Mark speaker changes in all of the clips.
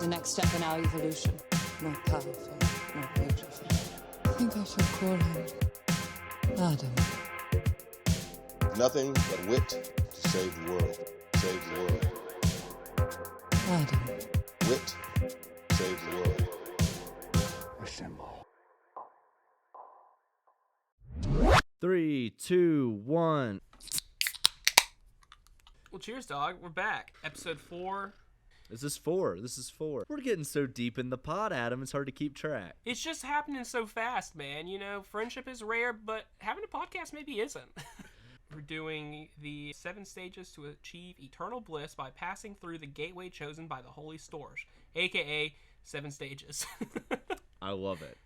Speaker 1: the next step in our evolution. More powerful, more beautiful. I think I should call him Adam.
Speaker 2: Nothing but wit to save the world. Save the world.
Speaker 1: Adam.
Speaker 2: Wit saves the world.
Speaker 3: Assemble.
Speaker 4: 3, 2, 1.
Speaker 5: Well, cheers, dog. We're back. Episode 4.
Speaker 4: This is 4. We're getting so deep in the pod, Adam, it's hard to keep track.
Speaker 5: It's just happening so fast, man. You know, friendship is rare, but having a podcast maybe isn't. We're doing the 7 stages to achieve eternal bliss by passing through the gateway chosen by the Holy Storge, a.k.a. 7 stages.
Speaker 4: I love it.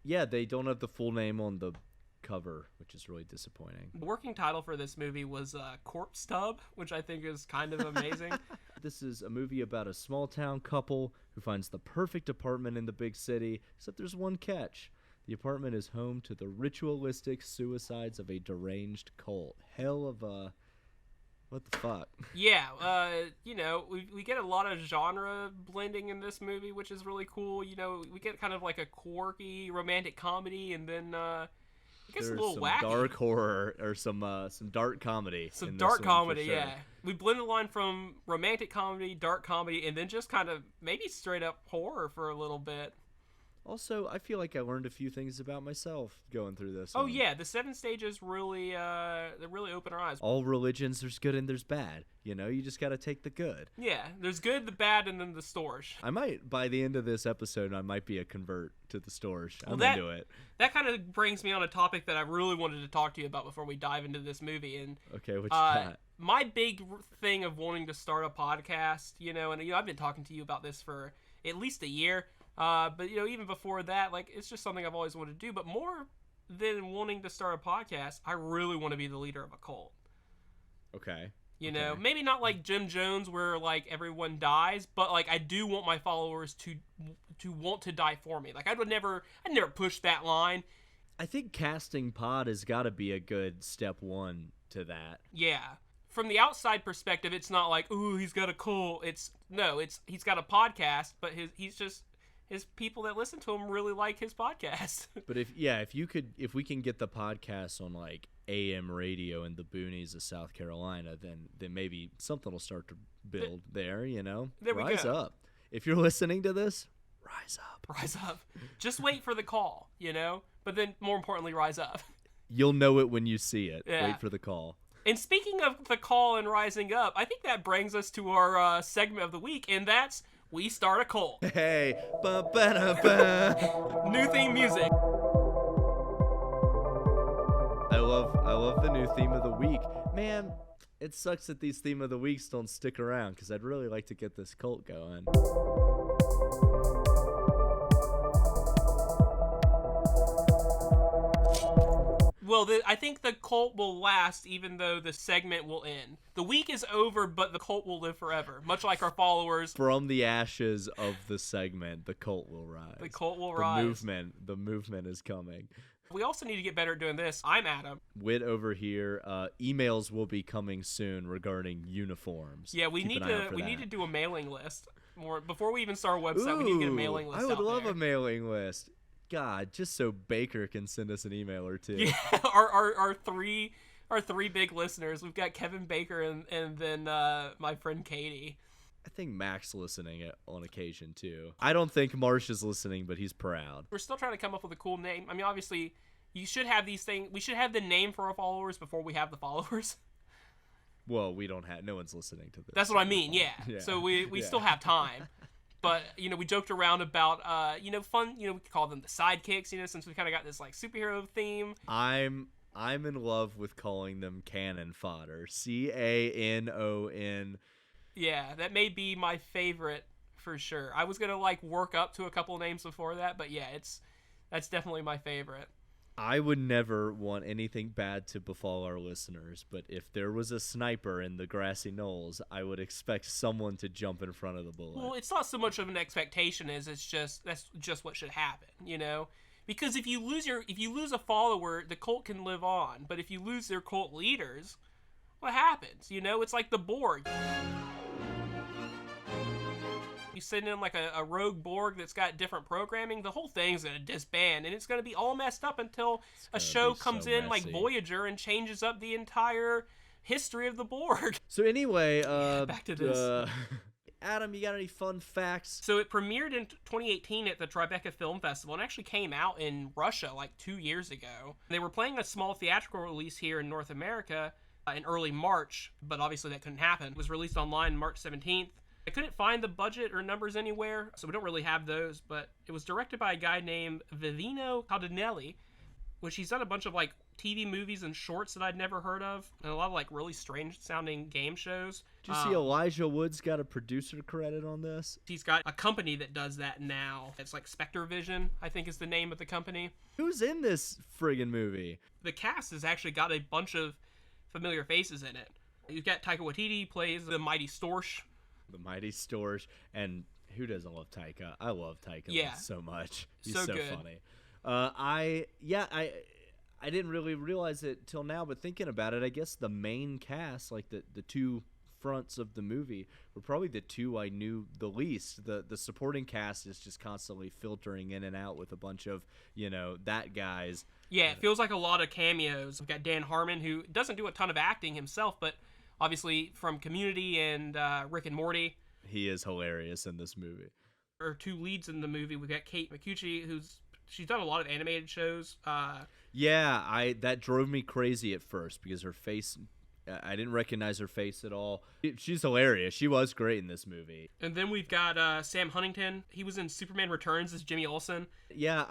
Speaker 4: Yeah, they don't have the full name on the cover, which is really disappointing.
Speaker 5: The working title for this movie was Corpse Tub, which I think is kind of amazing.
Speaker 4: This is a movie about a small town couple who finds the perfect apartment in the big city, except there's one catch. The apartment is home to the ritualistic suicides of a deranged cult. Hell of a... What the fuck?
Speaker 5: Yeah, you know, we get a lot of genre blending in this movie, which is really cool. You know, we get kind of like a quirky romantic comedy, and then it gets a little wacky.
Speaker 4: Dark horror, or some dark comedy.
Speaker 5: Some dark comedy, sure. Yeah. We blend the line from romantic comedy, dark comedy, and then just kind of maybe straight up horror for a little bit.
Speaker 4: Also, I feel like I learned a few things about myself going through this.
Speaker 5: Oh yeah, the 7 stages really, they really open our eyes.
Speaker 4: All religions, there's good and there's bad. You know, you just got to take the good.
Speaker 5: Yeah, there's good, the bad, and then the storge.
Speaker 4: I might, by the end of this episode, I might be a convert to the storge. I'm into it.
Speaker 5: That kind of brings me on a topic that I really wanted to talk to you about before we dive into this movie. And
Speaker 4: okay, what you got?
Speaker 5: My big thing of wanting to start a podcast, you know, and I've been talking to you about this for at least a year. But, you know, even before that, like, it's just something I've always wanted to do. But more than wanting to start a podcast, I really want to be the leader of a cult.
Speaker 4: Okay.
Speaker 5: You know, maybe not like Jim Jones where, like, everyone dies, but, like, I do want my followers to want to die for me. Like, I'd never push that line.
Speaker 4: I think casting pod has got to be a good step one to that.
Speaker 5: Yeah. From the outside perspective, it's not like, ooh, he's got a cult. He's got a podcast, but his people that listen to him really like his podcast.
Speaker 4: But if we can get the podcast on like AM radio in the boonies of South Carolina, then maybe something will start to build there, you know?
Speaker 5: There we go.
Speaker 4: Rise up. If you're listening to this, rise up.
Speaker 5: Rise up. Just wait for the call, you know? But then more importantly, rise up.
Speaker 4: You'll know it when you see it.
Speaker 5: Yeah.
Speaker 4: Wait for the call.
Speaker 5: And speaking of the call and rising up, I think that brings us to our segment of the week, and that's We Start a Cult.
Speaker 4: Hey, ba-ba-da-ba.
Speaker 5: New theme music.
Speaker 4: I love the new theme of the week. Man, it sucks that these theme of the weeks don't stick around, because I'd really like to get this cult going.
Speaker 5: Well, I think the cult will last even though the segment will end. The week is over, but the cult will live forever, much like our followers.
Speaker 4: From the ashes of the segment, the cult will rise.
Speaker 5: The cult will rise.
Speaker 4: The movement is coming.
Speaker 5: We also need to get better at doing this. I'm Adam.
Speaker 4: Witte over here. Emails will be coming soon regarding uniforms.
Speaker 5: Yeah, we need to do a mailing list. Before we even start a website, we need to get a mailing list.
Speaker 4: I would love a mailing list. God, just so Baker can send us an email or two.
Speaker 5: Yeah, our three big listeners. We've got Kevin Baker and then my friend Katie.
Speaker 4: I think Mac's listening on occasion too. I don't think Marsh is listening, but he's proud.
Speaker 5: We're still trying to come up with a cool name. I mean, obviously, you should have these things. We should have the name for our followers before we have the followers.
Speaker 4: Well, we don't have. No one's listening to this.
Speaker 5: That's what I mean. Yeah. So we still have time. But, you know, we joked around about, fun, we could call them the sidekicks, since we kind of got this, like, superhero theme.
Speaker 4: I'm in love with calling them cannon fodder. CANON.
Speaker 5: Yeah, that may be my favorite for sure. I was going to, like, work up to a couple names before that, but yeah, that's definitely my favorite.
Speaker 4: I would never want anything bad to befall our listeners, but if there was a sniper in the grassy knolls, I would expect someone to jump in front of the bullet.
Speaker 5: Well, it's not so much of an expectation as that's just what should happen, Because if you lose a follower, the cult can live on, but if you lose their cult leaders, what happens? It's like the Borg. You send in like a rogue Borg that's got different programming, the whole thing's gonna disband, and it's gonna be all messed up until a show comes in like Voyager and changes up the entire history of the Borg.
Speaker 4: So anyway,
Speaker 5: back to this.
Speaker 4: Adam, you got any fun facts?
Speaker 5: So it premiered in 2018 at the Tribeca Film Festival and actually came out in Russia like 2 years ago. They were playing a small theatrical release here in North America in early March, but obviously that couldn't happen. It was released online March 17th. I couldn't find the budget or numbers anywhere, so we don't really have those, but it was directed by a guy named Vivino Cardinelli, which he's done a bunch of like TV movies and shorts that I'd never heard of, and a lot of like really strange sounding game shows.
Speaker 4: Did you see Elijah Wood's got a producer credit on this?
Speaker 5: He's got a company that does that now. It's like Spectre Vision, I think is the name of the company.
Speaker 4: Who's in this friggin' movie?
Speaker 5: The cast has actually got a bunch of familiar faces in it. You've got Taika Waititi plays the Mighty Storch.
Speaker 4: The Mighty Storch, and who doesn't love Taika? I love Taika so much. He's so
Speaker 5: good.
Speaker 4: Funny. I didn't really realize it till now, but thinking about it, I guess the main cast, like the two fronts of the movie, were probably the two I knew the least. The supporting cast is just constantly filtering in and out with a bunch of, that guys.
Speaker 5: Yeah, it feels like a lot of cameos. We've got Dan Harmon, who doesn't do a ton of acting himself, but obviously from Community and Rick and Morty.
Speaker 4: He is hilarious in this movie.
Speaker 5: Our two leads in the movie, we've got Kate Micucci, she's done a lot of animated shows.
Speaker 4: That drove me crazy at first because her face, I didn't recognize her face at all. She's hilarious. She was great in this movie.
Speaker 5: And then we've got Sam Huntington. He was in Superman Returns as Jimmy Olsen.
Speaker 4: Yeah,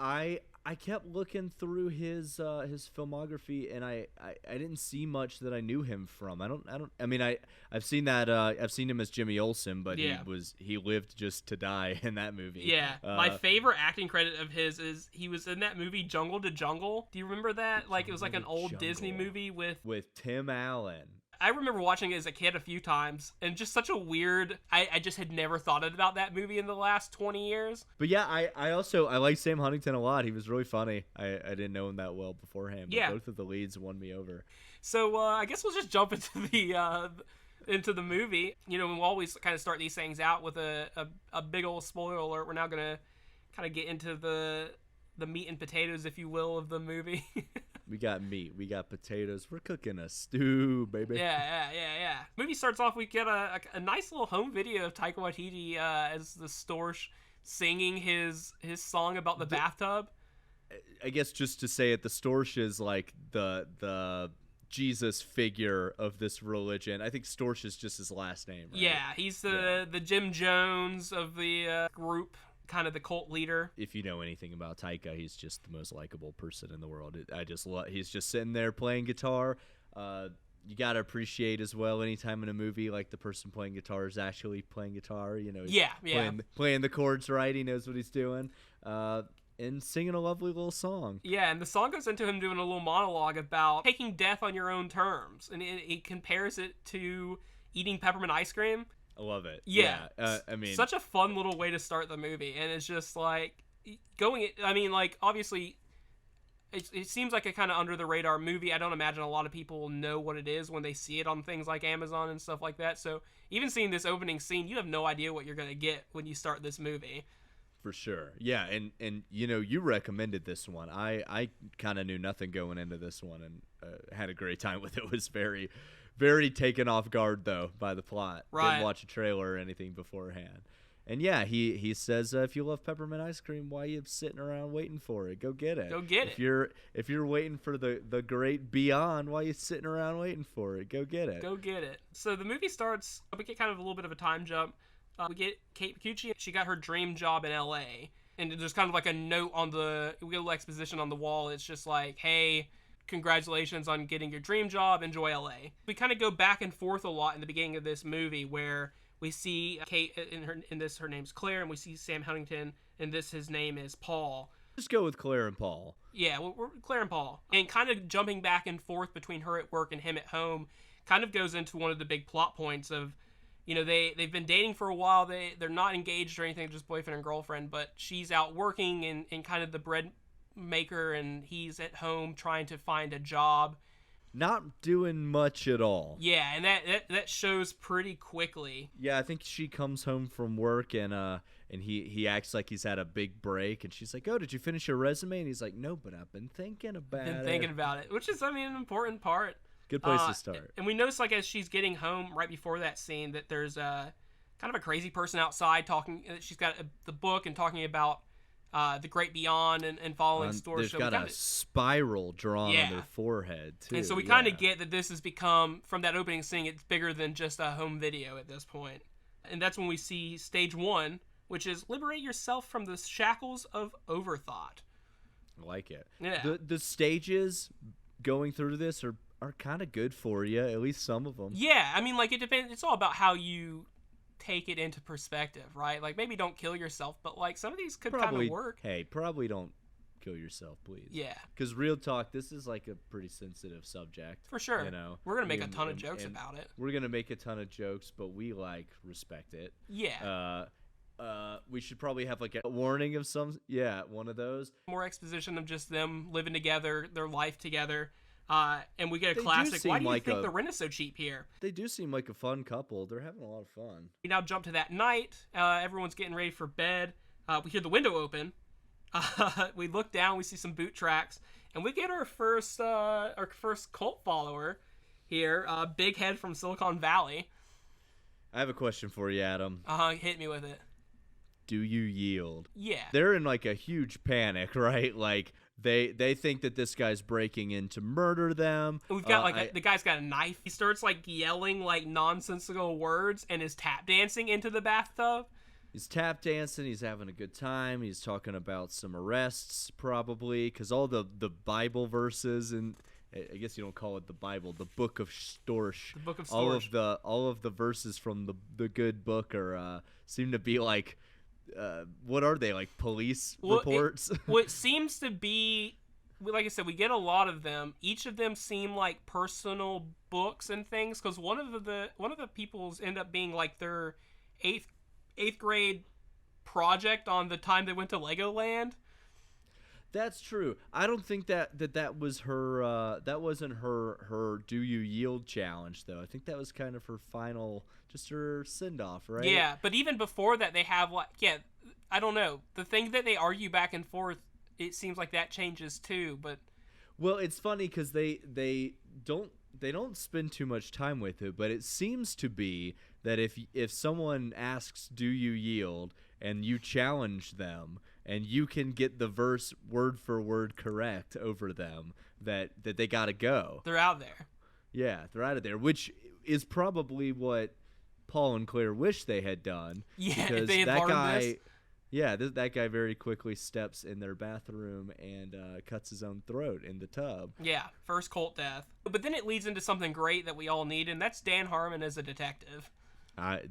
Speaker 4: I kept looking through his filmography, and I didn't see much that I knew him from. I've seen that I've seen him as Jimmy Olsen, but he lived just to die in that movie.
Speaker 5: Yeah, my favorite acting credit of his is he was in that movie Jungle to Jungle. Do you remember that? Like it was like an old Disney movie with Tim Allen. I remember watching it as a kid a few times, and just such a weird... I just had never thought about that movie in the last 20 years.
Speaker 4: But yeah, I like Sam Huntington a lot. He was really funny. I didn't know him that well beforehand, but both of the leads won me over.
Speaker 5: So I guess we'll just jump into the movie. We always kind of start these things out with a big old spoiler alert. We're now going to kind of get into the meat and potatoes, if you will, of the movie.
Speaker 4: We got meat. We got potatoes. We're cooking a stew, baby.
Speaker 5: Yeah. Movie starts off, we get a nice little home video of Taika Waititi as the Storch singing his song about the bathtub.
Speaker 4: I guess just to say it, the Storch is like the Jesus figure of this religion. I think Storch is just his last name, right?
Speaker 5: Yeah, he's the Jim Jones of the group. Kind of the cult leader.
Speaker 4: If you know anything about Taika, he's just the most likable person in the world. I just love. He's just sitting there playing guitar. You gotta appreciate as well anytime in a movie like the person playing guitar is actually playing guitar. He's playing the chords right. He knows what he's doing. And singing a lovely little song.
Speaker 5: Yeah, and the song goes into him doing a little monologue about taking death on your own terms, and it compares it to eating peppermint ice cream.
Speaker 4: I love it.
Speaker 5: Yeah. Such a fun little way to start the movie. And it's just like obviously it seems like a kind of under the radar movie. I don't imagine a lot of people know what it is when they see it on things like Amazon and stuff like that. So even seeing this opening scene, you have no idea what you're going to get when you start this movie.
Speaker 4: For sure. Yeah. And you recommended this one. I kind of knew nothing going into this one and had a great time with it. It was very, very taken off guard, though, by the plot.
Speaker 5: Right.
Speaker 4: Didn't watch a trailer or anything beforehand. And yeah, he says, if you love peppermint ice cream, why are you sitting around waiting for it? Go get it.
Speaker 5: Go get it.
Speaker 4: If you're waiting for the great beyond, why are you sitting around waiting for it? Go get it.
Speaker 5: Go get it. So the movie starts, we get kind of a little bit of a time jump. We get Kate Micucci. She got her dream job in LA. And there's kind of like a note we get a little exposition on the wall. It's just like, hey, congratulations on getting your dream job. Enjoy LA. We kind of go back and forth a lot in the beginning of this movie where we see Kate her name's Claire, and we see Sam Huntington, and his name is Paul.
Speaker 4: Just go with Claire and Paul.
Speaker 5: Yeah, we're Claire and Paul. And kind of jumping back and forth between her at work and him at home kind of goes into one of the big plot points of, they've been dating for a while. They're not engaged or anything, just boyfriend and girlfriend, but she's out working and kind of the bread maker, and he's at home trying to find a job.
Speaker 4: not doing much at all.
Speaker 5: Yeah, and that shows pretty quickly.
Speaker 4: Yeah, I think she comes home from work and he acts like he's had a big break, and she's like, "Oh, did you finish your resume?" And he's like, "No, but I've been thinking about it."
Speaker 5: Which is, I mean, an important part.
Speaker 4: Good place to start.
Speaker 5: And we notice, like, as she's getting home right before that scene, that there's kind of a crazy person outside talking. She's got the book and talking about the great beyond and following stories.
Speaker 4: They've got a spiral drawn on their forehead, too.
Speaker 5: And so we kind of get that this has become, from that opening scene, it's bigger than just a home video at this point. And that's when we see stage 1, which is liberate yourself from the shackles of overthought.
Speaker 4: I like it.
Speaker 5: Yeah.
Speaker 4: The stages going through this are kind of good for you, at least some of them.
Speaker 5: Yeah, I mean, like, it depends. It's all about how you take it into perspective, right? Like, maybe don't kill yourself, but, like, some of these could kind of work.
Speaker 4: Hey, probably don't kill yourself, please.
Speaker 5: Yeah.
Speaker 4: Because real talk, this is, like, a pretty sensitive subject.
Speaker 5: For sure.
Speaker 4: You know?
Speaker 5: We're going to make a ton of jokes about it.
Speaker 4: We're going to make a ton of jokes, but we, like, respect it.
Speaker 5: Yeah.
Speaker 4: We should probably have, like, a warning of some... Yeah, one of those.
Speaker 5: More exposition of just them living together, their life together. And we get a
Speaker 4: They
Speaker 5: classic, why do you
Speaker 4: like
Speaker 5: think the rent is so cheap here?
Speaker 4: They do seem like a fun couple. They're having a lot of fun.
Speaker 5: We now jump to that night. Everyone's getting ready for bed. We hear the window open. We look down. We see some boot tracks. And we get our first cult follower here, Big Head from Silicon Valley.
Speaker 4: I have a question for you, Adam.
Speaker 5: Hit me with it.
Speaker 4: Do you yield?
Speaker 5: Yeah.
Speaker 4: They're in, like, a huge panic, right? Like... They think that this guy's breaking in to murder them.
Speaker 5: We've got the guy's got a knife. He starts like yelling like nonsensical words and is tap dancing into the bathtub.
Speaker 4: He's tap dancing. He's having a good time. He's talking about some arrests probably because all the Bible verses, and I guess you don't call it the Bible, the Book of Storch.
Speaker 5: The Book of Storch.
Speaker 4: All of the verses from the good book are seem to be like. What are they, like police reports?
Speaker 5: What seems to be, like I said, we get a lot of them. Each of them seem like personal books and things, because one of the people's end up being like their eighth grade project on the time they went to Legoland.
Speaker 4: That's true. I don't think that was her. That wasn't her. Do you yield challenge though? I think that was kind of her final, just her send off, right?
Speaker 5: Yeah, but even before that, they have like I don't know. The thing that they argue back and forth, it seems like that changes too. But
Speaker 4: well, it's funny because they don't spend too much time with it, but it seems to be that if someone asks, "Do you yield?" and you challenge them. And you can get the verse word for word correct over them, that they got to go.
Speaker 5: They're out there.
Speaker 4: Yeah, they're out of there, which is probably what Paul and Claire wish they had done.
Speaker 5: Yeah,
Speaker 4: because
Speaker 5: they had
Speaker 4: that
Speaker 5: learned
Speaker 4: guy,
Speaker 5: this.
Speaker 4: Yeah, that guy very quickly steps in their bathroom and cuts his own throat in the tub.
Speaker 5: Yeah, first cult death. But then it leads into something great that we all need, and that's Dan Harmon as a detective.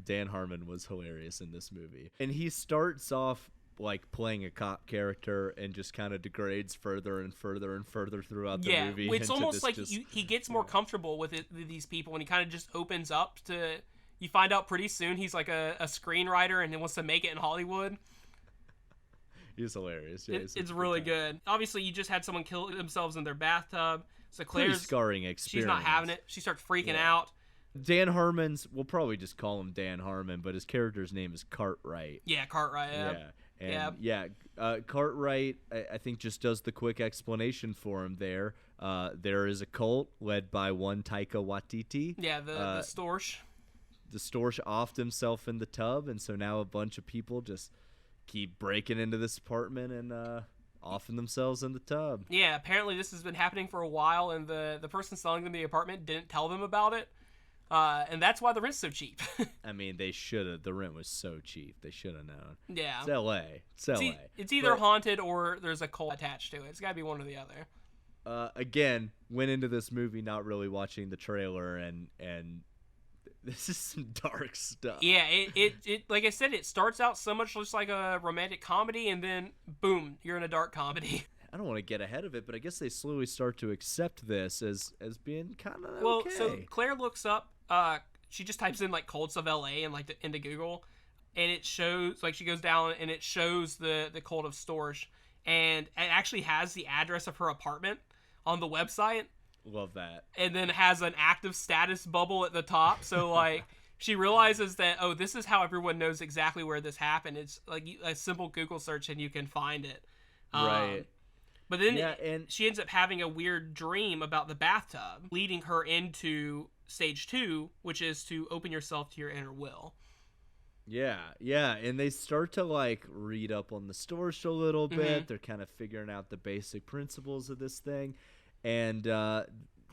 Speaker 4: Dan Harmon was hilarious in this movie. And he starts off like playing a cop character and just kind of degrades further and further and further throughout the movie.
Speaker 5: Yeah, it's almost like he gets more comfortable with these people, and he kind of just opens up to... You find out pretty soon he's like a screenwriter and he wants to make it in Hollywood.
Speaker 4: He's hilarious.
Speaker 5: Yeah, it's really good. Obviously, you just had someone kill themselves in their bathtub. So Claire's...
Speaker 4: Pretty scarring experience.
Speaker 5: She's not having it. She starts freaking out.
Speaker 4: Dan Harmon's... We'll probably just call him Dan Harmon, but his character's name is Cartwright.
Speaker 5: Yeah, Cartwright, yeah.
Speaker 4: And Cartwright, I think, just does the quick explanation for him there. There is a cult led by one Taika Waititi.
Speaker 5: Yeah, the Storch.
Speaker 4: The Storch offed himself in the tub, and so now a bunch of people just keep breaking into this apartment and offing themselves in the tub.
Speaker 5: Yeah, apparently this has been happening for a while, and the person selling them the apartment didn't tell them about it. And that's why the rent's so cheap.
Speaker 4: I mean, they should have. The rent was so cheap. They should have known.
Speaker 5: Yeah.
Speaker 4: It's L.A. It's L.A.
Speaker 5: It's either haunted or there's a cult attached to it. It's got to be one or the other.
Speaker 4: Again, went into this movie not really watching the trailer, and this is some dark stuff.
Speaker 5: Yeah, it like I said, it starts out so much just like a romantic comedy, and then, boom, you're in a dark comedy.
Speaker 4: I don't want to get ahead of it, but I guess they slowly start to accept this as being kind of
Speaker 5: well,
Speaker 4: okay.
Speaker 5: So Claire looks up, she just types in like cults of LA and like into Google, and it shows, like, she goes down and it shows the cult of Storch, and it actually has the address of her apartment on the website.
Speaker 4: Love that.
Speaker 5: And then has an active status bubble at the top. So, like, she realizes that, oh, this is how everyone knows exactly where this happened. It's like a simple Google search and you can find it.
Speaker 4: Right.
Speaker 5: But then
Speaker 4: and
Speaker 5: she ends up having a weird dream about the bathtub, leading her into stage 2, which is to open yourself to your inner will.
Speaker 4: Yeah, and they start to like read up on the Storch a little bit. They're kind of figuring out the basic principles of this thing, and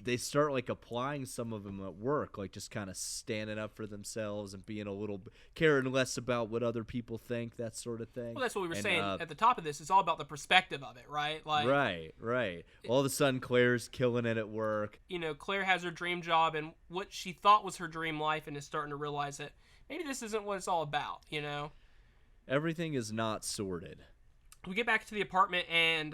Speaker 4: they start like applying some of them at work, like just kind of standing up for themselves and being a little caring less about what other people think, that sort of thing.
Speaker 5: Well, that's what we were saying at the top of this. It's all about the perspective of it, right? Like,
Speaker 4: right. All of a sudden, Claire's killing it at work.
Speaker 5: You know, Claire has her dream job and what she thought was her dream life, and is starting to realize that maybe this isn't what it's all about, you know?
Speaker 4: Everything is not sorted.
Speaker 5: We get back to the apartment, and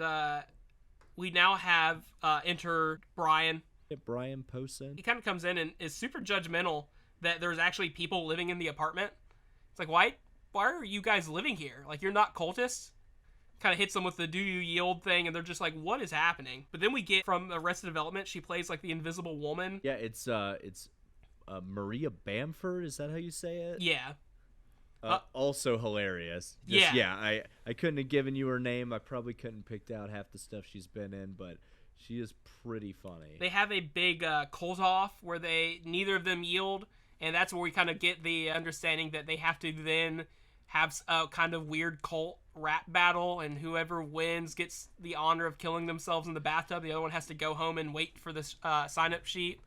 Speaker 5: we now have enter Brian.
Speaker 4: Yeah, Brian Posen.
Speaker 5: He kind of comes in and is super judgmental that there's actually people living in the apartment. It's like, why are you guys living here? Like, you're not cultists? Kind of hits them with the do you yield thing, and they're just like, what is happening? But then we get from Arrested Development, she plays like the invisible woman.
Speaker 4: Yeah, it's Maria Bamford, is that how you say it?
Speaker 5: Yeah.
Speaker 4: Also hilarious. I couldn't have given you her name. I probably couldn't have picked out half the stuff she's been in, but she is pretty funny.
Speaker 5: They have a big cult off where neither of them yield, and that's where we kind of get the understanding that they have to then have a kind of weird cult rap battle, and whoever wins gets the honor of killing themselves in the bathtub. The other one has to go home and wait for this sign-up sheet.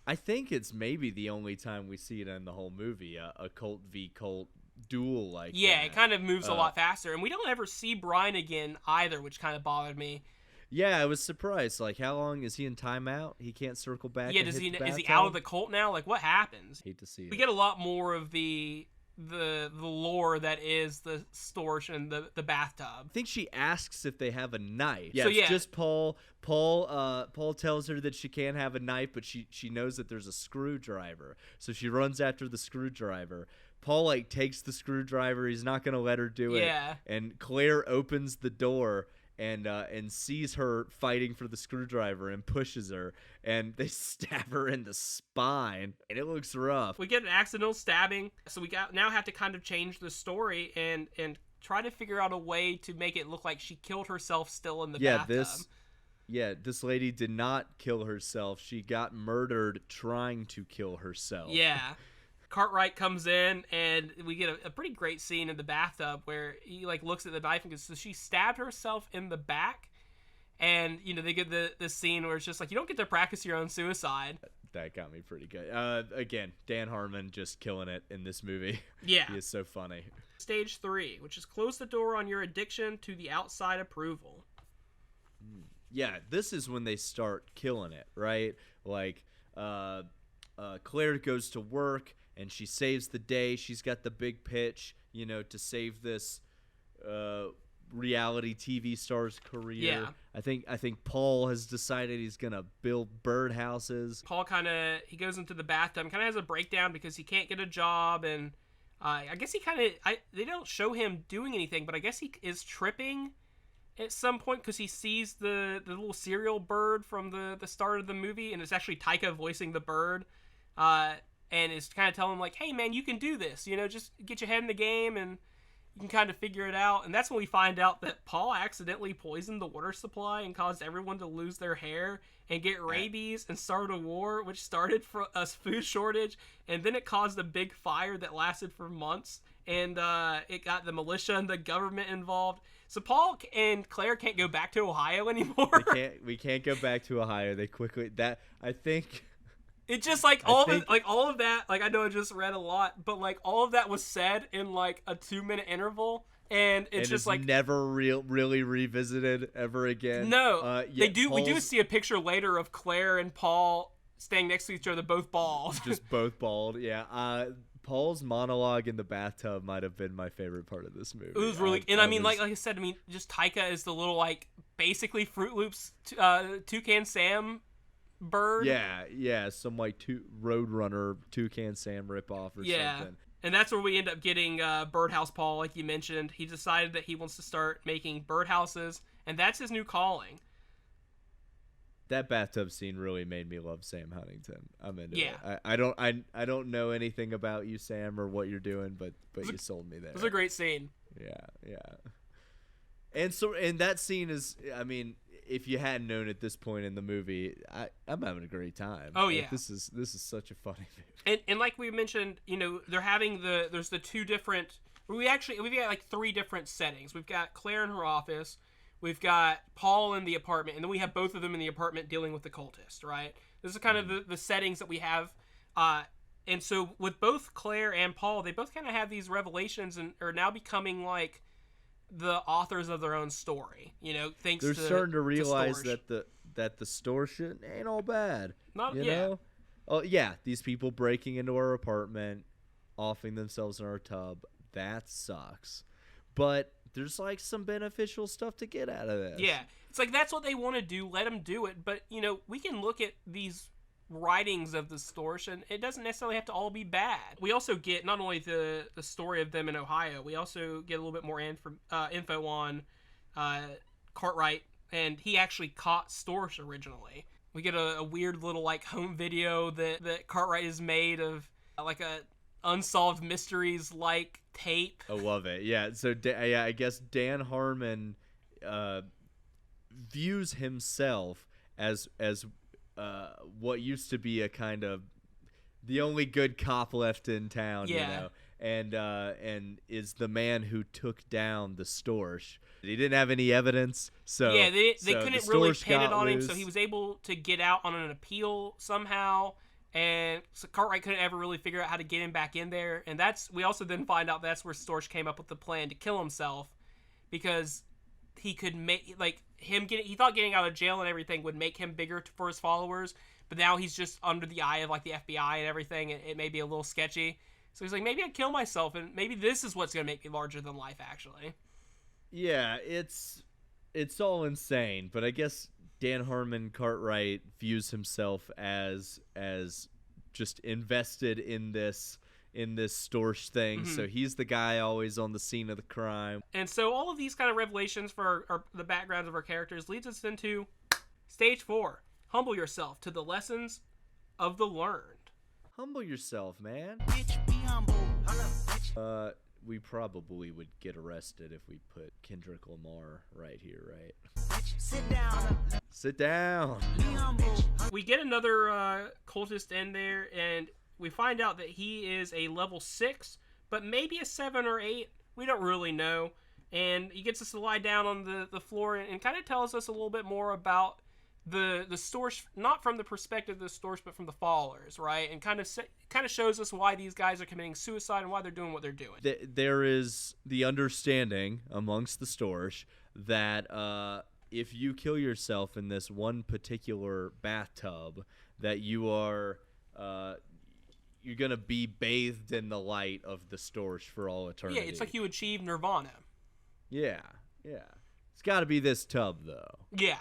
Speaker 4: I think it's maybe the only time we see it in the whole movie, a cult v cult duel like that.
Speaker 5: Yeah, it kind of moves a lot faster, and we don't ever see Brian again either, which kind of bothered me.
Speaker 4: Yeah, I was surprised. Like, how long is he in timeout? He can't circle back.
Speaker 5: Yeah, is he out of the cult now? Like, what happens?
Speaker 4: Hate to see it.
Speaker 5: We get a lot more of the lore that is the Storch and the bathtub.
Speaker 4: I think she asks if they have a knife.
Speaker 5: Yeah,
Speaker 4: it's just Paul. Paul tells her that she can't have a knife, but she knows that there's a screwdriver. So she runs after the screwdriver. Paul like takes the screwdriver. He's not gonna let her do it.
Speaker 5: Yeah.
Speaker 4: And Claire opens the door and sees her fighting for the screwdriver and pushes her, and they stab her in the spine, and it looks rough.
Speaker 5: We get an accidental stabbing, so we now have to kind of change the story and try to figure out a way to make it look like she killed herself still in the bathtub.
Speaker 4: This lady did not kill herself. She got murdered trying to kill herself.
Speaker 5: Yeah. Cartwright comes in, and we get a pretty great scene in the bathtub where he like looks at the knife and goes, so she stabbed herself in the back. And, you know, they get the scene where it's just like, you don't get to practice your own suicide.
Speaker 4: That got me pretty good. Again, Dan Harmon just killing it in this movie.
Speaker 5: Yeah.
Speaker 4: He is so funny.
Speaker 5: Stage 3, which is close the door on your addiction to the outside approval.
Speaker 4: Yeah, this is when they start killing it, right? Like, Claire goes to work, and she saves the day. She's got the big pitch, you know, to save this reality TV star's career.
Speaker 5: Yeah.
Speaker 4: I think Paul has decided he's gonna build birdhouses.
Speaker 5: Paul he goes into the bathtub and kind of has a breakdown because he can't get a job, and I guess they don't show him doing anything, but I guess he is tripping at some point because he sees the little serial bird from the start of the movie, and it's actually Taika voicing the bird. And is kind of telling him, like, hey, man, you can do this. You know, just get your head in the game, and you can kind of figure it out. And that's when we find out that Paul accidentally poisoned the water supply and caused everyone to lose their hair and get rabies and start a war, which started for a food shortage. And then it caused a big fire that lasted for months. And it got the militia and the government involved. So Paul and Claire can't go back to Ohio anymore.
Speaker 4: We can't go back to Ohio. They quickly... I think...
Speaker 5: It just like all of that, like I know I just read a lot, but like all of that was said in like a 2-minute interval, and it's just like
Speaker 4: never really revisited ever again.
Speaker 5: No, we do see a picture later of Claire and Paul standing next to each other, both bald.
Speaker 4: Just both bald, yeah. Paul's monologue in the bathtub might have been my favorite part of this movie.
Speaker 5: It was really, like I said, just Taika is the little like basically Fruit Loops Toucan Sam bird.
Speaker 4: Yeah, some like Roadrunner Toucan Sam ripoff or something.
Speaker 5: And that's where we end up getting Birdhouse Paul, like you mentioned. He decided that he wants to start making birdhouses, and that's his new calling.
Speaker 4: That bathtub scene really made me love Sam Huntington. I'm into
Speaker 5: Yeah.
Speaker 4: it. I don't know anything about you, Sam, or what you're doing, but you sold me there.
Speaker 5: It was a great scene.
Speaker 4: Yeah. And that scene is, I mean, if you hadn't known at this point in the movie, I'm having a great time.
Speaker 5: Oh,
Speaker 4: Like,
Speaker 5: yeah.
Speaker 4: this is such a funny movie.
Speaker 5: And like we mentioned, they're having there's the two different. We've got like 3 different settings. We've got Claire in her office. We've got Paul in the apartment, and then we have both of them in the apartment dealing with the cultist, right? This is kind of the settings that we have. And so with both Claire and Paul, they both kind of have these revelations and are now becoming like the authors of their own story. Thanks
Speaker 4: They're
Speaker 5: to
Speaker 4: starting to realize
Speaker 5: Storch.
Speaker 4: that the store shit ain't all bad.
Speaker 5: Yeah.
Speaker 4: know? Oh yeah, these people breaking into our apartment, offing themselves in our tub, that sucks. But there's like some beneficial stuff to get out of this.
Speaker 5: Yeah, it's like that's what they want to do. Let them do it. But we can look at these writings of the Storch, and it doesn't necessarily have to all be bad. We also get not only the story of them in Ohio, we also get a little bit more info on Cartwright, and he actually caught Storch originally. We get a weird little like home video that Cartwright has made of like a unsolved mysteries like tape.
Speaker 4: I love it. Yeah. So I guess Dan Harmon views himself as what used to be a kind of the only good cop left in town.
Speaker 5: Yeah.
Speaker 4: And is the man who took down the Storch. He didn't have any evidence, so
Speaker 5: yeah, they couldn't really
Speaker 4: Storch
Speaker 5: pin it
Speaker 4: got
Speaker 5: on him,
Speaker 4: loose.
Speaker 5: so he was able to get out on an appeal somehow. And so Cartwright couldn't ever really figure out how to get him back in there. And we also then find out that's where Storch came up with the plan to kill himself, because he could make he thought getting out of jail and everything would make him bigger for his followers, but now he's just under the eye of like the FBI and everything, and it may be a little sketchy. So he's like, maybe I'd kill myself, and maybe this is what's gonna make me larger than life, actually.
Speaker 4: Yeah, it's all insane, but I guess Dan Harmon Cartwright views himself as just invested in this Storch thing, so he's the guy always on the scene of the crime.
Speaker 5: And so all of these kind of revelations for the backgrounds of our characters leads us into stage 4. Humble yourself to the lessons of the learned.
Speaker 4: Humble yourself, man. We probably would get arrested if we put Kendrick Lamar right here, right? Sit down.
Speaker 5: We get another cultist in there, and we find out that he is a level 6, but maybe a 7 or 8. We don't really know. And he gets us to lie down on the floor and kind of tells us a little bit more about the Storch, not from the perspective of the Storch, but from the followers, right? And kind of shows us why these guys are committing suicide and why they're doing what they're doing.
Speaker 4: There is the understanding amongst the Storch that if you kill yourself in this one particular bathtub, that you are you're gonna be bathed in the light of the Storch for all eternity.
Speaker 5: Yeah, it's like you achieve nirvana.
Speaker 4: Yeah. It's got to be this tub though.
Speaker 5: Yeah.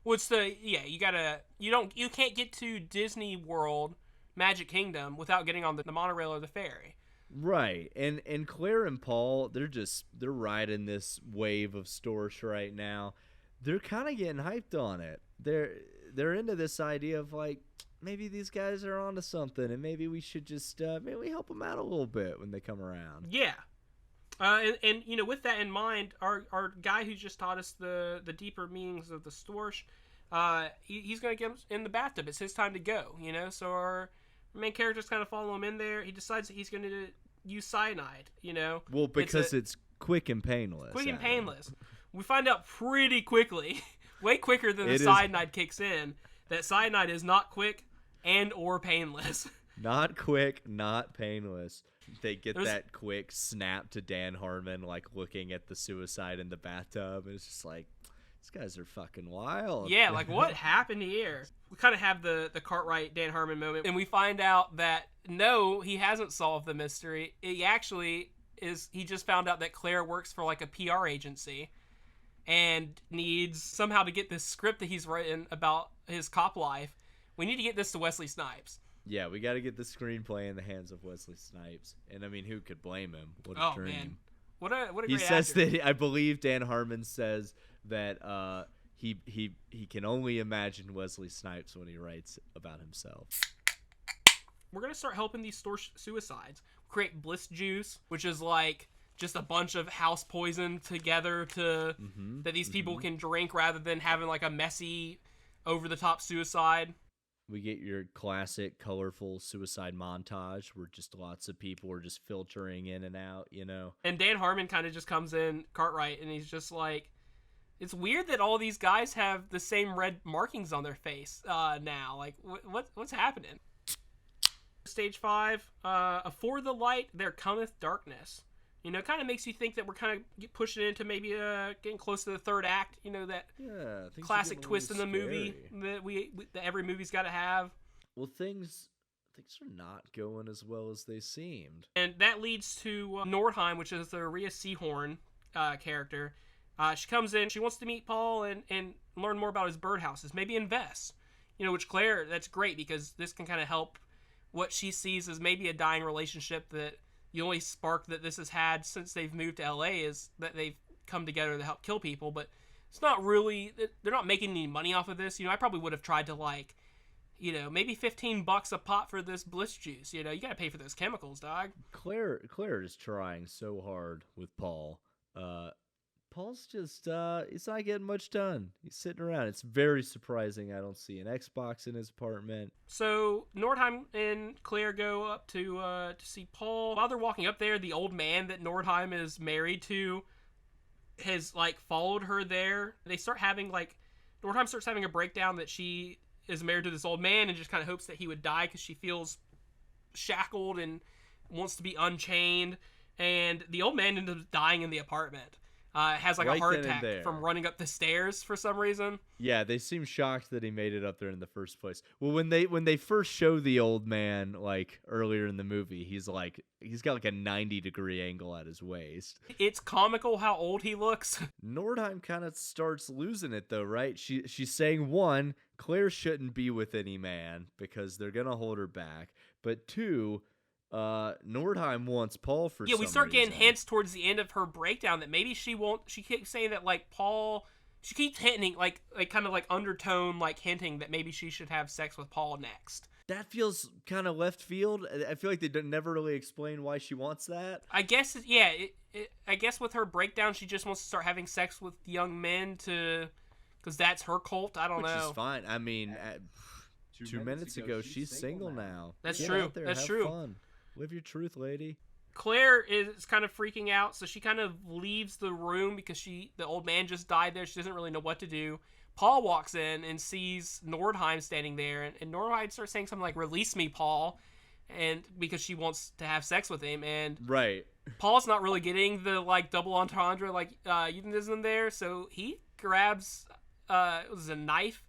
Speaker 5: Well, you can't get to Disney World, Magic Kingdom without getting on the monorail or the ferry.
Speaker 4: Right, and Claire and Paul, they're riding this wave of Storch right now. They're kind of getting hyped on it. They're into this idea of like, maybe these guys are onto something, and maybe we should just maybe help them out a little bit when they come around.
Speaker 5: Yeah. And with that in mind, our guy who just taught us the deeper meanings of the Storch, he's going to get in the bathtub. It's his time to go, so our main characters kind of follow him in there. He decides that he's going to use cyanide,
Speaker 4: Well, because it's quick and painless.
Speaker 5: Quick and painless. We find out pretty quickly, way quicker than the cyanide kicks in, that cyanide is not quick and or painless.
Speaker 4: Not quick, not painless. They get that quick snap to Dan Harmon, like looking at the suicide in the bathtub, and it's just like, these guys are fucking wild.
Speaker 5: Yeah, like what happened here? We kind of have the Cartwright Dan Harmon moment, and we find out that no, he hasn't solved the mystery. He actually he just found out that Claire works for like a PR agency and needs somehow to get this script that he's written about his cop life. We need to get this to Wesley Snipes.
Speaker 4: Yeah, we got to get the screenplay in the hands of Wesley Snipes. And, I mean, who could blame him? What a dream.
Speaker 5: Man. What a great
Speaker 4: He says
Speaker 5: actor.
Speaker 4: that, I believe Dan Harmon says that he can only imagine Wesley Snipes when he writes about himself.
Speaker 5: We're gonna start helping these store suicides. Create bliss juice, which is like just a bunch of house poison together that these people can drink rather than having like a messy, over-the-top suicide.
Speaker 4: We get your classic colorful suicide montage where just lots of people are just filtering in and out, you know. And
Speaker 5: Dan Harmon kind of just comes in, Cartwright, and he's just like, it's weird that all these guys have the same red markings on their face now. Like, what's happening? Stage 5, afore the light, there cometh darkness. You know, it kind of makes you think that we're kind of pushing into maybe getting close to the third act. You know, that classic twist in the movie that every movie's got to have.
Speaker 4: Well, things are not going as well as they seemed.
Speaker 5: And that leads to Nordheim, which is the Rhea Seahorn character. She comes in, she wants to meet Paul and learn more about his birdhouses, maybe invest. You know, which Claire, that's great because this can kind of help what she sees as maybe a dying relationship that the only spark that this has had since they've moved to LA is that they've come together to help kill people, but it's not really, they're not making any money off of this. You know, I probably would have tried to like, you know, maybe $15 a pop for this bliss juice. You know, you got to pay for those chemicals, dog.
Speaker 4: Claire is trying so hard with Paul. Paul's just, he's not getting much done. He's sitting around. It's very surprising I don't see an Xbox in his apartment.
Speaker 5: So Nordheim and Claire go up to see Paul. While they're walking up there, the old man that Nordheim is married to has, like, followed her there. They start having, like, Nordheim starts having a breakdown that she is married to this old man and just kind of hopes that he would die because she feels shackled and wants to be unchained. And the old man ends up dying in the apartment. Has like a heart attack from running up the stairs for some reason.
Speaker 4: Yeah, they seem shocked that he made it up there in the first place. Well, when they first show the old man, like earlier in the movie, he's got like a 90-degree angle at his waist.
Speaker 5: It's comical how old he looks.
Speaker 4: Nordheim kind of starts losing it though, right? She's saying, one, Claire shouldn't be with any man because they're gonna hold her back, but two, Nordheim wants Paul for some reason.
Speaker 5: Yeah, we start getting hints towards the end of her breakdown that maybe she won't. She keeps saying that like Paul. She keeps hinting like kind of like undertone, like hinting that maybe she should have sex with Paul next.
Speaker 4: That feels kind of left field. I feel like they never really explain why she wants that.
Speaker 5: I guess yeah. I guess with her breakdown, she just wants to start having sex with young men because that's her cult. I don't know.
Speaker 4: Which is fine. I mean, 2 minutes ago, she's single now.
Speaker 5: That's
Speaker 4: Get
Speaker 5: true.
Speaker 4: out there,
Speaker 5: That's
Speaker 4: have
Speaker 5: true.
Speaker 4: Fun. Live your truth, lady.
Speaker 5: Claire is kind of freaking out, so she kind of leaves the room because the old man just died there. She doesn't really know what to do. Paul walks in and sees Nordheim standing there, and Nordheim starts saying something like, "Release me, Paul," and because she wants to have sex with him, and
Speaker 4: right.
Speaker 5: Paul's not really getting the like double entendre like euphemism there, so he grabs it was a knife.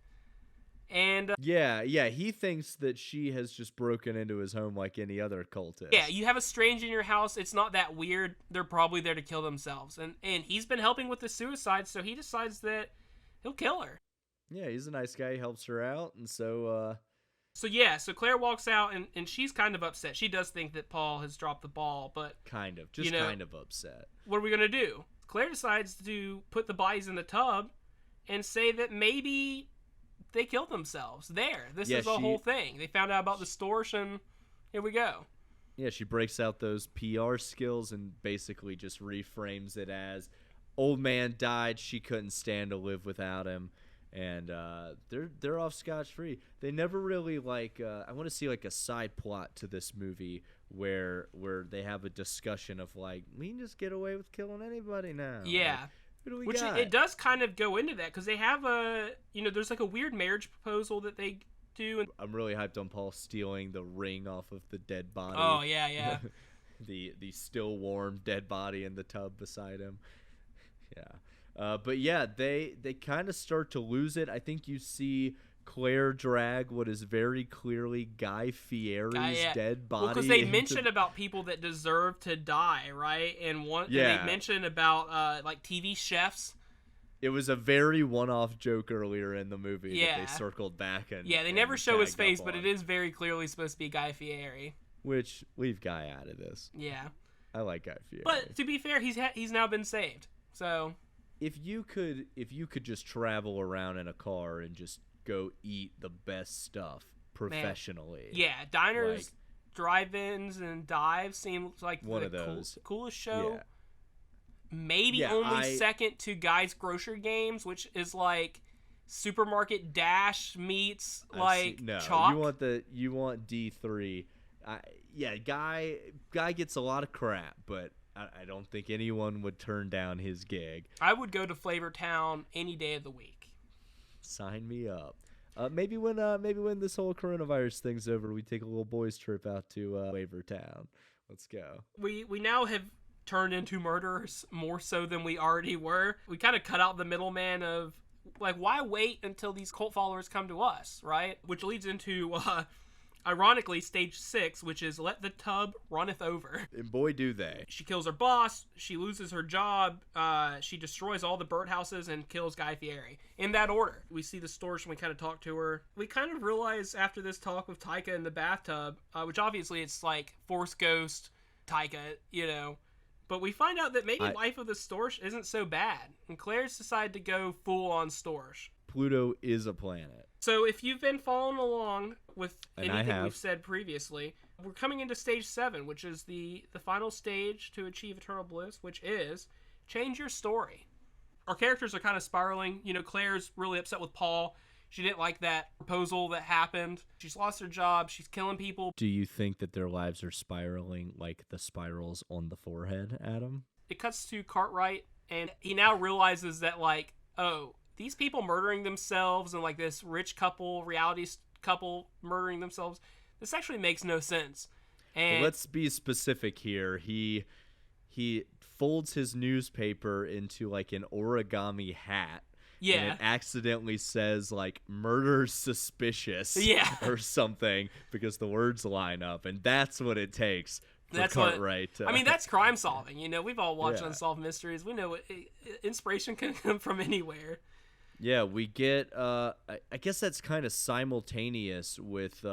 Speaker 5: And
Speaker 4: yeah, he thinks that she has just broken into his home like any other cultist.
Speaker 5: Yeah, you have a stranger in your house. It's not that weird. They're probably there to kill themselves. And he's been helping with the suicide, so he decides that he'll kill her.
Speaker 4: Yeah, he's a nice guy. He helps her out, and so
Speaker 5: Claire walks out, and she's kind of upset. She does think that Paul has dropped the ball, but
Speaker 4: kind of upset.
Speaker 5: What are we gonna do? Claire decides to put the bodies in the tub and say that maybe they killed themselves there. This is the whole thing. They found out about the storch, and here we go.
Speaker 4: Yeah, she breaks out those PR skills and basically just reframes it as old man died, she couldn't stand to live without him, and they're off scotch-free. They never really I want to see like a side plot to this movie where they have a discussion of like, we can just get away with killing anybody now.
Speaker 5: Yeah.
Speaker 4: Which
Speaker 5: it does kind of go into that because they have there's like a weird marriage proposal that they do. And
Speaker 4: I'm really hyped on Paul stealing the ring off of the dead body.
Speaker 5: Oh, yeah.
Speaker 4: the still warm dead body in the tub beside him. Yeah. But yeah, they kind of start to lose it. I think you see Claire drag what is very clearly Guy Fieri's dead body.
Speaker 5: Well, because they mention about people that deserve to die, right? And they mention about like TV chefs.
Speaker 4: It was a very one-off joke earlier in the movie that they circled back and
Speaker 5: they never show his face, but it is very clearly supposed to be Guy Fieri.
Speaker 4: Which leave Guy out of this.
Speaker 5: Yeah,
Speaker 4: I like Guy Fieri.
Speaker 5: But to be fair, he's now been saved, so
Speaker 4: if you could just travel around in a car and just go eat the best stuff professionally.
Speaker 5: Yeah, diners, drive-ins, and dives seem like
Speaker 4: one
Speaker 5: the
Speaker 4: of those.
Speaker 5: coolest show.
Speaker 4: Yeah.
Speaker 5: Maybe
Speaker 4: Yeah,
Speaker 5: only second to Guy's Grocery Games, which is like Supermarket Dash meets like Chalk.
Speaker 4: You want D3. Guy gets a lot of crap, but I don't think anyone would turn down his gig.
Speaker 5: I would go to Flavor Town any day of the week.
Speaker 4: Sign me up. Maybe when this whole coronavirus thing's over, we take a little boys trip out to Flavor Town. Let's go.
Speaker 5: We now have turned into murderers more so than we already were. We kind of cut out the middleman of, like, why wait until these cult followers come to us, right? Which leads into, ironically, stage 6, which is let the tub runneth over.
Speaker 4: And boy, do they.
Speaker 5: She kills her boss, she loses her job, she destroys all the birdhouses and kills Guy Fieri. In that order. We see the storage and we kind of talk to her. We kind of realize after this talk with Taika in the bathtub, which obviously it's like Force Ghost, Taika, you know, but we find out that maybe Life of the Storch isn't so bad, and Claire's decided to go full-on Storch.
Speaker 4: Pluto is a planet.
Speaker 5: So if you've been following along with
Speaker 4: And
Speaker 5: anything we've said previously, we're coming into stage 7, which is the final stage to achieve eternal bliss, which is change your story. Our characters are kind of spiraling. You know, Claire's really upset with Paul. She didn't like that proposal that happened. She's lost her job. She's killing people.
Speaker 4: Do you think that their lives are spiraling like the spirals on the forehead, Adam?
Speaker 5: It cuts to Cartwright, and he now realizes that, like, oh, these people murdering themselves and, like, this rich couple, reality couple murdering themselves, this actually makes no sense. And
Speaker 4: let's be specific here. He folds his newspaper into, like, an origami hat.
Speaker 5: Yeah.
Speaker 4: And it accidentally says, like, murder suspicious or something because the words line up. And that's what it takes for Cartwright.
Speaker 5: I mean, that's crime solving. You know, we've all watched Unsolved Mysteries. We know inspiration can come from anywhere.
Speaker 4: Yeah, we get, I guess that's kind of simultaneous with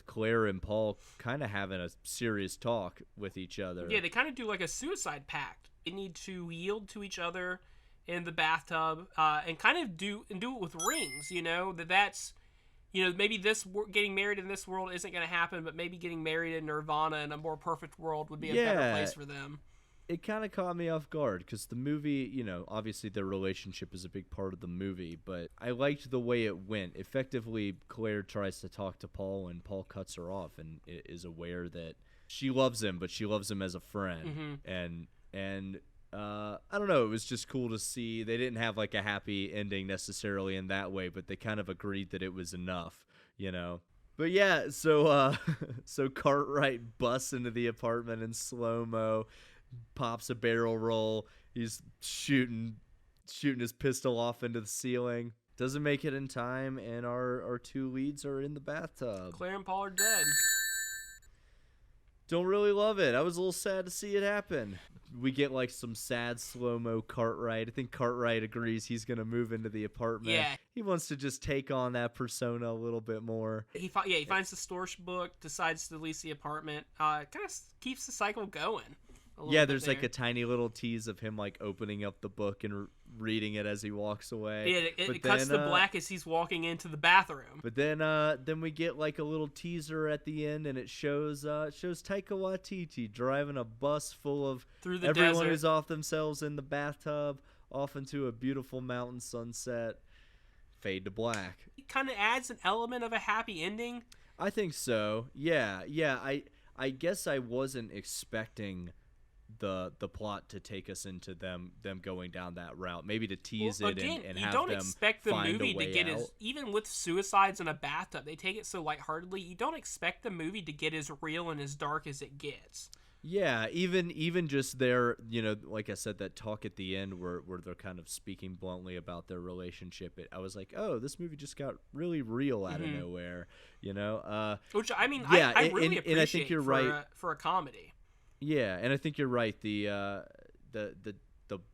Speaker 4: Claire and Paul kind of having a serious talk with each other.
Speaker 5: Yeah, they kind of do like a suicide pact. They need to yield to each other in the bathtub, and kind of do it with rings, you know, that's, you know, maybe getting married in this world isn't going to happen, but maybe getting married in Nirvana in a more perfect world would be a better place for them.
Speaker 4: It kind of caught me off guard because the movie, you know, obviously their relationship is a big part of the movie, but I liked the way it went. Effectively, Claire tries to talk to Paul and Paul cuts her off and is aware that she loves him, but she loves him as a friend. Mm-hmm. And I don't know, it was just cool to see. They didn't have like a happy ending necessarily in that way, but they kind of agreed that it was enough, you know. But yeah, so Cartwright busts into the apartment in slow-mo, pops a barrel roll. He's shooting his pistol off into the ceiling. Doesn't make it in time, and our two leads are in the bathtub.
Speaker 5: Claire and Paul are dead.
Speaker 4: Don't really love it. I was a little sad to see it happen. We get like some sad slow-mo Cartwright. I think Cartwright agrees he's going to move into the apartment. Yeah. He wants to just take on that persona a little bit more.
Speaker 5: He finds the Storch book, decides to lease the apartment. Kind of keeps the cycle going.
Speaker 4: Yeah, there's like a tiny little tease of him like opening up the book and reading it as he walks away.
Speaker 5: Yeah, it cuts to black as he's walking into the bathroom.
Speaker 4: But then we get like a little teaser at the end, and it shows Taika Waititi driving a bus full of everyone
Speaker 5: desert.
Speaker 4: Who's off themselves in the bathtub, off into a beautiful mountain sunset. Fade to black.
Speaker 5: It kind of adds an element of a happy ending.
Speaker 4: I think so. Yeah. I guess I wasn't expecting the plot to take us into them going down that route, maybe to tease it and have them find a way out.
Speaker 5: You don't expect the movie to get even with suicides in a bathtub, they take it so lightheartedly. You don't expect the movie to get as real and as dark as it gets.
Speaker 4: Yeah, even just their, you know, like I said, that talk at the end where they're kind of speaking bluntly about their relationship. I was like, oh, this movie just got really real out of nowhere, you know.
Speaker 5: Which I mean, yeah, I really appreciate.
Speaker 4: And I think you're right
Speaker 5: for a comedy.
Speaker 4: Yeah, and I think you're right. The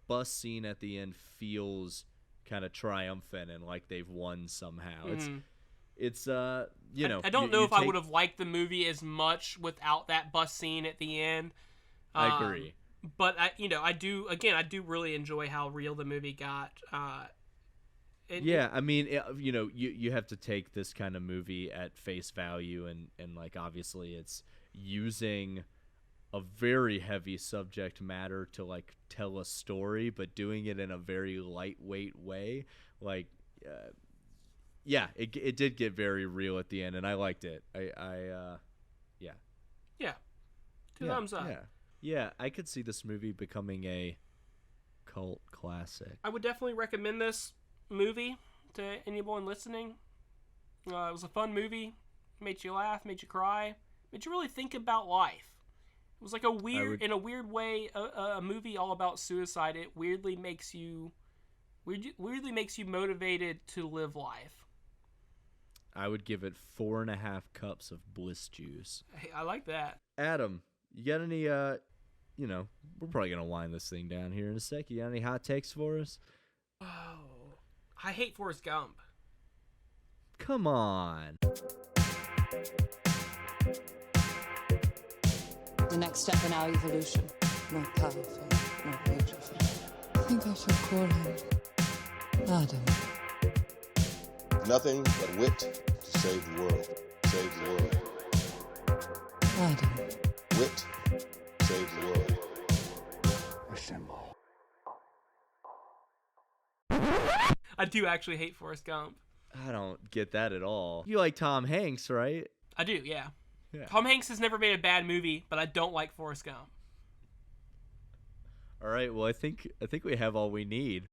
Speaker 4: bus scene at the end feels kind of triumphant and like they've won somehow. It's you know.
Speaker 5: I don't know if I would have liked the movie as much without that bus scene at the end.
Speaker 4: I agree.
Speaker 5: But I do really enjoy how real the movie got.
Speaker 4: I mean, you have to take this kind of movie at face value, and like obviously it's using a very heavy subject matter to like tell a story, but doing it in a very lightweight way. Like, it did get very real at the end, and I liked it.
Speaker 5: Yeah, two thumbs up.
Speaker 4: Yeah, I could see this movie becoming a cult classic.
Speaker 5: I would definitely recommend this movie to anyone listening. It was a fun movie. Made you laugh, made you cry, made you really think about life. It was like in a weird way, a movie all about suicide. It weirdly makes you motivated to live life.
Speaker 4: I would give it 4.5 cups of Bliss juice.
Speaker 5: Hey, I like that.
Speaker 4: Adam, you got any, we're probably going to wind this thing down here in a sec. You got any hot takes for us?
Speaker 5: Oh, I hate Forrest Gump.
Speaker 4: Come on.
Speaker 1: The next step in our evolution. More powerful, more beautiful. I think I shall call him Adam.
Speaker 2: Nothing but wit to save the world. Save the world.
Speaker 1: Adam.
Speaker 2: Wit save the world.
Speaker 3: Assemble.
Speaker 5: I do actually hate Forrest Gump.
Speaker 4: I don't get that at all. You like Tom Hanks, right?
Speaker 5: I do, yeah.
Speaker 4: Yeah.
Speaker 5: Tom Hanks has never made a bad movie, but I don't like Forrest Gump.
Speaker 4: All right, well, I think we have all we need.